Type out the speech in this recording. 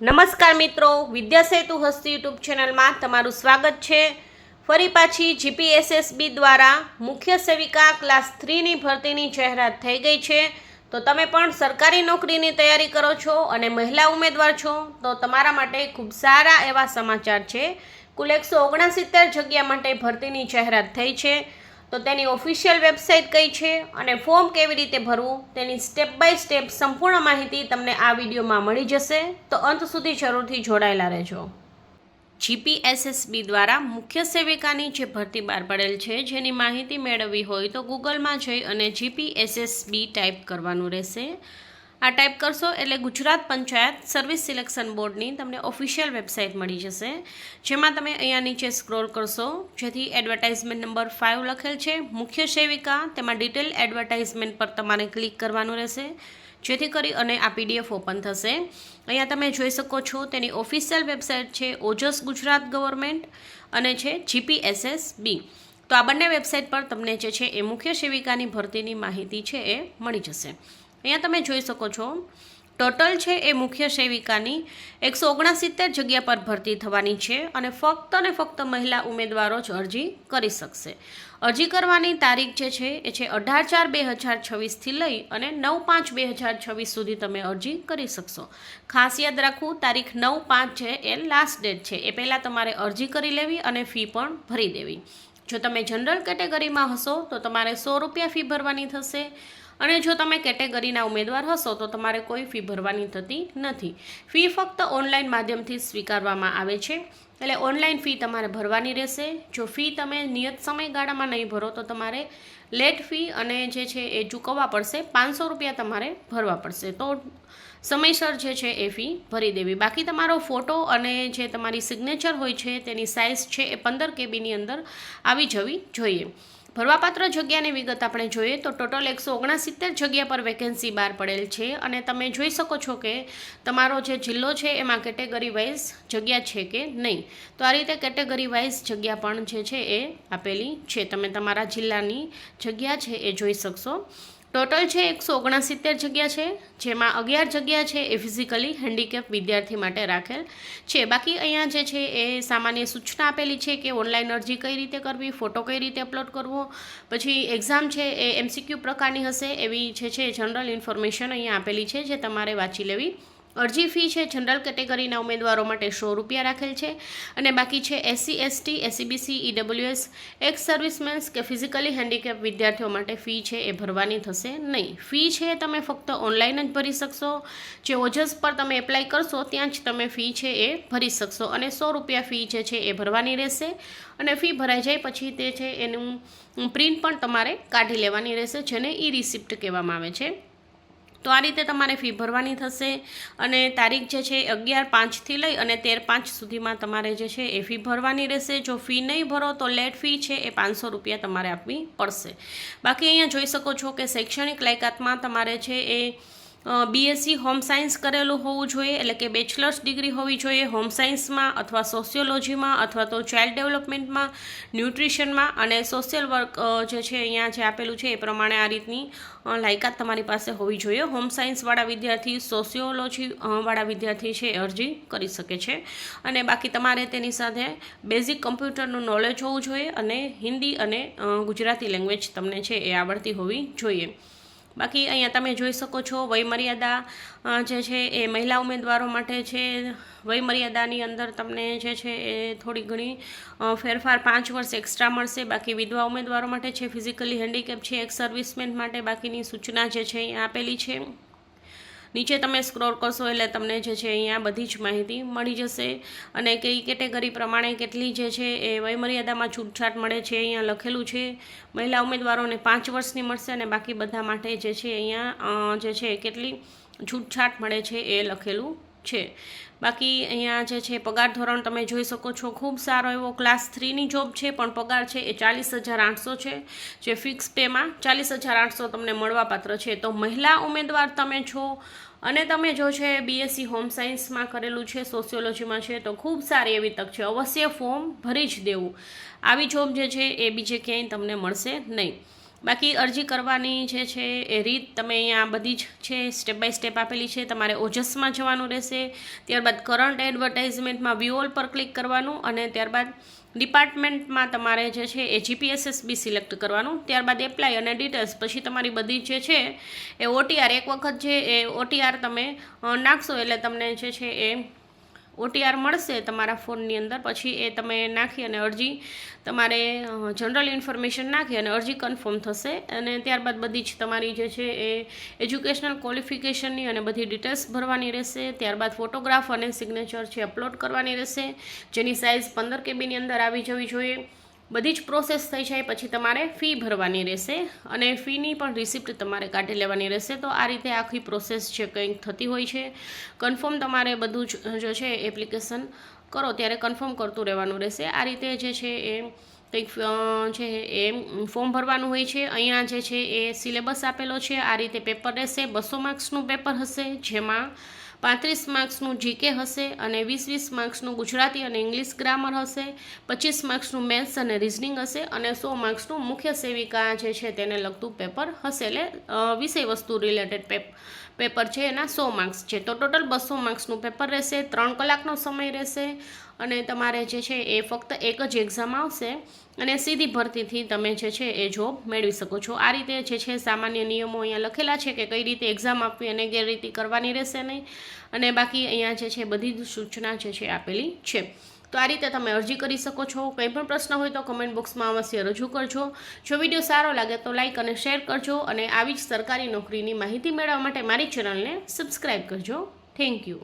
નમસ્કાર મિત્રો, વિદ્યાસેતુ હસ્તી યુટ્યુબ ચેનલમાં તમારું સ્વાગત છે. ફરી પાછી જીપીએસએસબી દ્વારા મુખ્ય સેવિકા ક્લાસ 3ની ભરતીની જાહેરાત થઈ ગઈ છે. તો તમે પણ સરકારી નોકરીની તૈયારી કરો છો અને મહિલા ઉમેદવાર છો તો તમારા માટે ખૂબ સારા એવા સમાચાર છે. કુલ 169 જગ્યા માટે ભરતીની જાહેરાત થઈ છે. તો તેની ઓફિશિયલ વેબસાઇટ કઈ છે અને ફોર્મ કેવી રીતે ભરવું તેની સ્ટેપ બાય સ્ટેપ સંપૂર્ણ માહિતી તમને આ વિડીયોમાં મળી જશે. તો અંત સુધી જરૂરથી જોડાયેલા રહેજો. જીપીએસએસબી દ્વારા મુખ્ય સેવિકાની જે ભરતી બહાર પડેલ છે જેની માહિતી મેળવવી હોય તો ગૂગલમાં જઈ અને જીપીએસએસબી ટાઈપ કરવાનું રહેશે. આ ટાઈપ કરશો એટલે ગુજરાત પંચાયત સર્વિસ સિલેક્શન બોર્ડની તમને ઓફિશિયલ વેબસાઇટ મળી જશે, જેમાં તમે અહીંયા નીચે સ્ક્રોલ કરશો જેથી એડવર્ટાઇઝમેન્ટ નંબર 5 લખેલ છે મુખ્ય સેવિકા, તેમાં ડિટેલ એડવર્ટાઇઝમેન્ટ પર તમારે ક્લિક કરવાનું રહેશે, જેથી કરી અને આ પીડીએફ ઓપન થશે. અહીંયા તમે જોઈ શકો છો તેની ઓફિશિયલ વેબસાઇટ છે ઓજસ ગુજરાત ગવર્મેન્ટ અને છે જીપીએસએસબી. તો આ બંને વેબસાઇટ પર તમને જે છે એ મુખ્ય સેવિકાની ભરતીની માહિતી છે એ મળી જશે. અહીંયા તમે જોઈ શકો છો ટોટલ છે એ મુખ્ય સેવિકાની 169 જગ્યા પર ભરતી થવાની છે અને ફક્ત મહિલા ઉમેદવારો જ અરજી કરી શકશે. અરજી કરવાની તારીખ જે છે એ છે 18/4/2026થી લઈ અને 9/5/2026 સુધી તમે અરજી કરી શકશો. ખાસ યાદ રાખવું, તારીખ 9/5 છે એ લાસ્ટ ડેટ છે. એ પહેલાં તમારે અરજી કરી લેવી અને ફી પણ ભરી દેવી. જો તમે જનરલ કેટેગરીમાં હશો તો તમારે 100 રૂપિયા ફી ભરવાની થશે અને જો તમે કેટેગરીના ઉમેદવાર હશો તો તમારે કોઈ ફી ભરવાની થતી નથી. ફી ફક્ત ઓનલાઈન માધ્યમથી સ્વીકારવામાં આવે છે, એટલે ઓનલાઈન ફી તમારે ભરવાની રહેશે. જો ફી તમે નિયત સમયગાળામાં નહીં ભરો તો તમારે લેટ ફી અને જે છે એ ચૂકવવા પડશે. 500 રૂપિયા તમારે ભરવા પડશે. તો સમયસર જે છે એ ફી ભરી દેવી. બાકી તમારો ફોટો અને જે તમારી સિગ્નેચર હોય છે તેની સાઇઝ છે એ 15 KBની અંદર આવી જવી જોઈએ. ભરવાપાત્ર જગ્યાની વિગત આપણે જોઈએ તો ટોટલ 169 જગ્યા પર વેકેન્સી બહાર પડેલ છે અને તમે જોઈ શકો છો કે તમારો જે જિલ્લો છે એમાં કેટેગરી વાઇઝ જગ્યા છે કે નહીં. તો આ રીતે કેટેગરી વાઇઝ જગ્યા પણ જે છે એ આપેલી છે. તમે તમારા જિલ્લાની જગ્યા છે એ જોઈ શકશો. ટોટલ છે 169 જગ્યા છે, જેમાં 11 જગ્યા છે એ ફિઝિકલી હેન્ડીકેપ વિદ્યાર્થી માટે રાખેલ છે. બાકી અહીંયા જે છે એ સામાન્ય સૂચના આપેલી છે કે ઓનલાઈન અરજી કઈ રીતે કરવી, ફોટો કઈ રીતે અપલોડ કરવો, પછી એક્ઝામ છે એ MCQ પ્રકારની હશે એવી જે છે જનરલ ઇન્ફોર્મેશન અહીંયા આપેલી છે જે તમારે વાંચી લેવી. અરજી ફી છે જનરલ કેટેગરીના ઉમેદવારો માટે 100 રૂપિયા રાખેલ છે અને બાકી છે SC ST SCBC EWS ex servicemen's કે ફિઝિકલી હેન્ડીકેપ વિદ્યાર્થીઓ માટે ફી છે એ ભરવાની થશે નહીં. ફી છે તમે ફક્ત ઓનલાઈન જ ભરી શકશો. જે ઓજસ પર તમે એપ્લાય કરશો ત્યાં જ તમે ફી છે એ ભરી શકશો અને 100 રૂપિયા ફી જે છે એ ભરવાની રહેશે અને ફી ભરાઈ જાય પછી તે છે એનું પ્રિન્ટ પણ તમારે કાઢી લેવાની રહેશે, જેને ઈ-રિસિપ્ટ કહેવામાં આવે છે. તો આ રીતે તમારે ફી ભરવાની થશે અને તારીખ જે છે 11/5થી લઈ અને 13/5 સુધીમાં તમારે જે છે એ ફી ભરવાની રહેશે. જો ફી નહીં ભરો તો લેટ ફી છે એ 500 રૂપિયા તમારે આપવી પડશે. બાકી અહીંયા જોઈ શકો છો કે શૈક્ષણિક લાયકાતમાં તમારે છે એ BSc હોમ સાયન્સ કરેલું હોવું જોઈએ, એટલે કે બેચલર્સ ડિગ્રી હોવી જોઈએ હોમ સાયન્સમાં અથવા સોશિયોલોજીમાં અથવા તો ચાઇલ્ડ ડેવલપમેન્ટમાં, ન્યુટ્રિશનમાં અને સોશિયલ વર્ક જે છે અહીંયા જે આપેલું છે એ પ્રમાણે આ રીતની લાયકાત તમારી પાસે હોવી જોઈએ. હોમ સાયન્સવાળા વિદ્યાર્થી, સોશિયોલોજી વાળા વિદ્યાર્થી છે અરજી કરી શકે છે અને બાકી તમારે તેની સાથે બેઝિક કમ્પ્યુટરનું નોલેજ હોવું જોઈએ અને હિન્દી અને ગુજરાતી લેંગ્વેજ તમને છે એ આવડતી હોવી જોઈએ. બાકી અહીંયા તમે જોઈ શકો છો વયમર્યાદા જે છે એ મહિલા ઉમેદવારો માટે છે. વયમર્યાદાની અંદર તમને જે છે એ થોડી ઘણી ફેરફાર 5 વર્ષ એક્સ્ટ્રા મળશે. બાકી વિધવા ઉમેદવારો માટે છે, ફિઝિકલી હેન્ડીકેપ છે, એક્સ સર્વિસમેન માટે બાકીની સૂચના જે છે અહીંયા આપેલી છે. નીચે તમે સ્ક્રોલ કરશો એટલે તમને જે છે અહીંયા બધી જ માહિતી મળી જશે અને કઈ કેટેગરી પ્રમાણે કેટલી જે છે એ વયમર્યાદામાં છૂટછાટ મળે છે અહીંયા લખેલું છે. મહિલા ઉમેદવારોને 5 વર્ષની મળશે અને બાકી બધા માટે જે છે અહીંયા જે છે કેટલી છૂટછાટ મળે છે એ લખેલું છે. બાકી અહીંયા જે છે પગાર ધોરણ તમે જોઈ શકો છો, ખૂબ સારો એવો ક્લાસ 3ની જોબ છે પણ પગાર છે એ 40,800 છે, જે ફિક્સ પેમાં 40,800 તમને મળવાપાત્ર છે. તો મહિલા ઉમેદવાર તમે છો અને તમે જો છે BSc હોમ સાયન્સમાં કરેલું છે, સોશિયોલોજીમાં છે તો ખૂબ સારી એવી તક છે. અવશ્ય ફોર્મ ભરી જ દેવું. આવી જોબ જે છે એ બીજે ક્યાંય તમને મળશે નહીં. બાકી અરજી કરવાની જે છે એ રીત તમે અહીંયા બધી જ છે સ્ટેપ બાય સ્ટેપ આપેલી છે. તમારે ઓજસમાં જવાનું રહેશે, ત્યારબાદ કરંટ એડવર્ટાઇઝમેન્ટમાં વ્યૂ ઓલ પર ક્લિક કરવાનું અને ત્યારબાદ ડિપાર્ટમેન્ટમાં તમારે જે છે એ GPSSB સિલેક્ટ કરવાનું, ત્યારબાદ એપ્લાય અને ડિટેલ્સ. પછી તમારી બધી જે છે એ OTR એક વખત જે એ OTR તમે નાખશો એટલે તમને જે છે એ OTR મળશે તમારા ફોનની અંદર. પછી એ તમે નાખી અને અરજી તમારે જનરલ ઇન્ફોર્મેશન નાખી અને અરજી કન્ફર્મ થશે અને ત્યારબાદ બધી જ તમારી જે છે એ એજ્યુકેશનલ ક્વોલિફિકેશનની અને બધી ડિટેલ્સ ભરવાની રહેશે. ત્યારબાદ ફોટોગ્રાફ અને સિગ્નેચર છે અપલોડ કરવાની રહેશે, જેની સાઇઝ 15 KB અંદર આવી જવી જોઈએ. બધી જ પ્રોસેસ થઈ જાય પછી તમારે ફી ભરવાની રહેશે અને ફીની પણ રિસિપ્ટ તમારે કાઢી લેવાની રહેશે. તો આ રીતે આખી પ્રોસેસ છે કંઈક થતી હોય છે. કન્ફર્મ તમારે બધું જ જે છે એપ્લિકેશન કરો ત્યારે કન્ફર્મ કરતું રહેવાનું રહેશે. આ રીતે જે છે એ કંઈક છે એ ફોર્મ ભરવાનું હોય છે. અહીંયા જે છે એ સિલેબસ આપેલો છે. આ રીતે પેપર રહેશે. 200 માર્ક્સનું પેપર હશે, જેમાં 35 માર્ક્સનું GK હશે અને 20 માર્ક્સનું ગુજરાતી અને ઇંગ્લિશ ગ્રામર હશે, 25 માર્ક્સનું મેથ્સ અને રિઝનિંગ હશે અને 100 માર્ક્સનું મુખ્ય સેવિકા જે છે તેને લગતું પેપર હશે. એટલે વિષય વસ્તુ રિલેટેડ પેપર છે એના 100 માર્ક્સ છે. તો ટોટલ 200 માર્ક્સનું પેપર રહેશે. 3 કલાકનો સમય રહેશે અને તમારે જે છે એ ફક્ત એક જ એક્ઝામ આવશે અને સીધી ભરતીથી તમે જે છે એ જોબ મેળવી શકો છો. આ રીતે જે છે સામાન્ય નિયમો અહીંયા લખેલા છે કે કઈ રીતે એક્ઝામ આપવી અને ગેરરીતિ કરવાની રહેશે નહીં. અને બાકી અહીંયા જે છે બધી જ સૂચના જે છે આપેલી છે. તો આ રીતે તમે અરજી કરી શકો છો. કંઈ પણ પ્રશ્ન હોય તો કમેન્ટ બોક્સમાં અવશ્ય રજૂ કરજો. જો વિડીયો સારો લાગે તો લાઇક અને શેર કરજો અને આવી જ સરકારી નોકરીની માહિતી મેળવવા માટે મારી ચેનલને સબસ્ક્રાઈબ કરજો. Thank you.